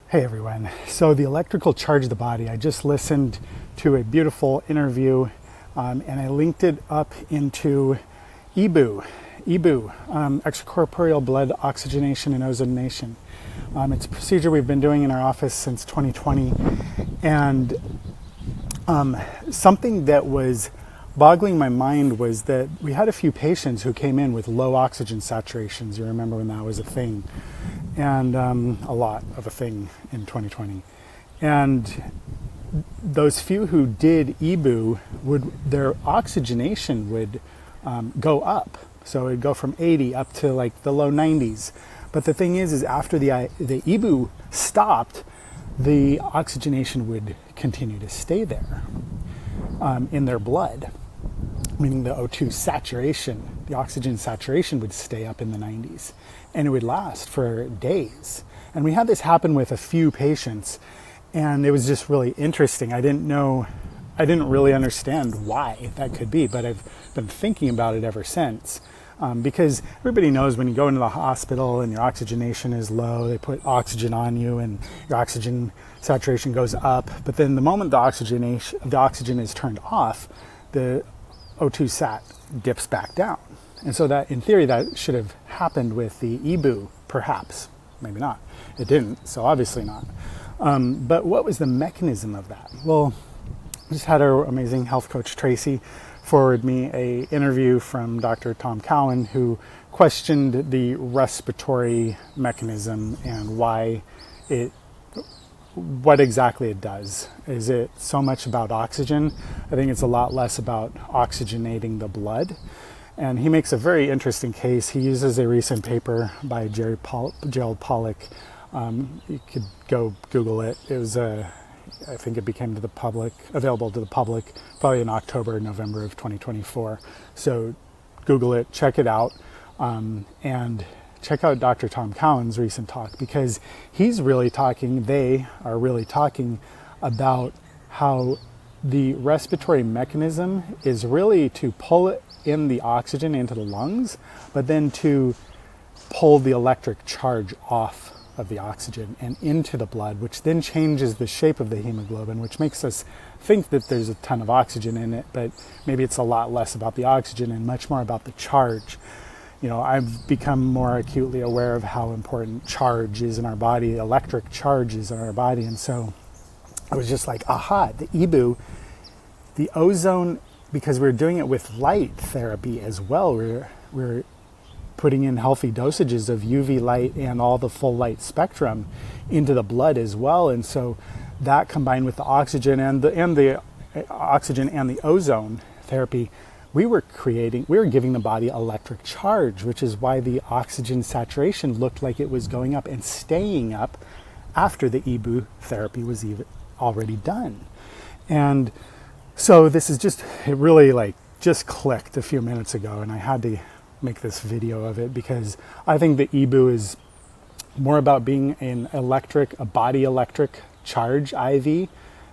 Hey everyone. So the electrical charge of the body, I just listened to a beautiful interview and I linked it up into EBOO, extracorporeal blood oxygenation and ozonation. It's a procedure we've been doing in our office since 2020, and something that was boggling my mind was that we had a few patients who came in with low oxygen saturations. You remember when that was a thing, and a lot of a thing in 2020. And those few who did EBOO, their oxygenation would go up. So it'd go from 80 up to like the low 90s. But the thing is after the EBOO stopped, the oxygenation would continue to stay there in their blood, meaning the O2 saturation, the oxygen saturation would stay up in the 90s, and it would last for days. And we had this happen with a few patients, and it was just really interesting. I didn't really understand why that could be, but I've been thinking about it ever since. Because everybody knows when you go into the hospital and your oxygenation is low, they put oxygen on you and your oxygen saturation goes up. But then the moment the oxygen is turned off, the O2 sat dips back down. And so that, in theory, that should have happened with the EBOO, perhaps. Maybe not. It didn't, so obviously not. But what was the mechanism of that? Well, I just had our amazing health coach, Tracy, forward me a interview from Dr. Tom Cowan, who questioned the respiratory mechanism and what exactly it does. Is it so much about oxygen? I think it's a lot less about oxygenating the blood. And he makes a very interesting case. He uses a recent paper by Gerald Pollack. You could go Google it. It was I think it became available to the public probably in October, November of 2024. So Google it, check it out, and check out Dr. Tom Cowan's recent talk, because they are really talking about how the respiratory mechanism is really to pull in the oxygen into the lungs, but then to pull the electric charge off of the oxygen and into the blood, which then changes the shape of the hemoglobin, which makes us think that there's a ton of oxygen in it, but maybe it's a lot less about the oxygen and much more about the charge. You know, I've become more acutely aware of how important charge is in our body, electric charge is in our body, and so I was just like, aha, the EBOO, the ozone, because we're doing it with light therapy as well. We're putting in healthy dosages of UV light and all the full light spectrum into the blood as well. And so that combined with the oxygen and the oxygen and the ozone therapy, we were giving the body electric charge, which is why the oxygen saturation looked like it was going up and staying up after the EBOO therapy was even already done. And so it really just clicked a few minutes ago, and I had to make this video of it because I think the EBOO is more about being a body electric charge IV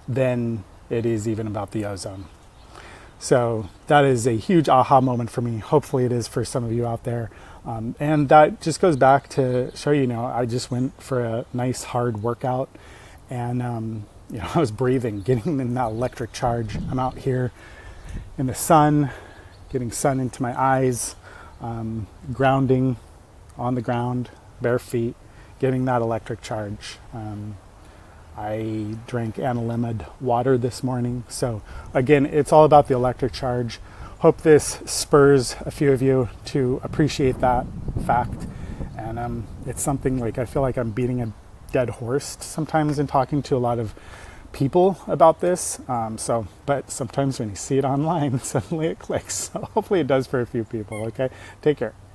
than it is even about the ozone. So that is a huge aha moment for me. Hopefully it is for some of you out there. And that just goes back to show I just went for a nice hard workout, and I was breathing, getting in that electric charge. I'm out here in the sun, getting sun into my eyes, grounding on the ground, bare feet, getting that electric charge. I drank analemid water this morning. So again, it's all about the electric charge. Hope this spurs a few of you to appreciate that fact. And it's something I feel like I'm beating a dead horse sometimes in talking to a lot of people about this. But sometimes when you see it online, suddenly it clicks. So hopefully it does for a few people. Okay, take care.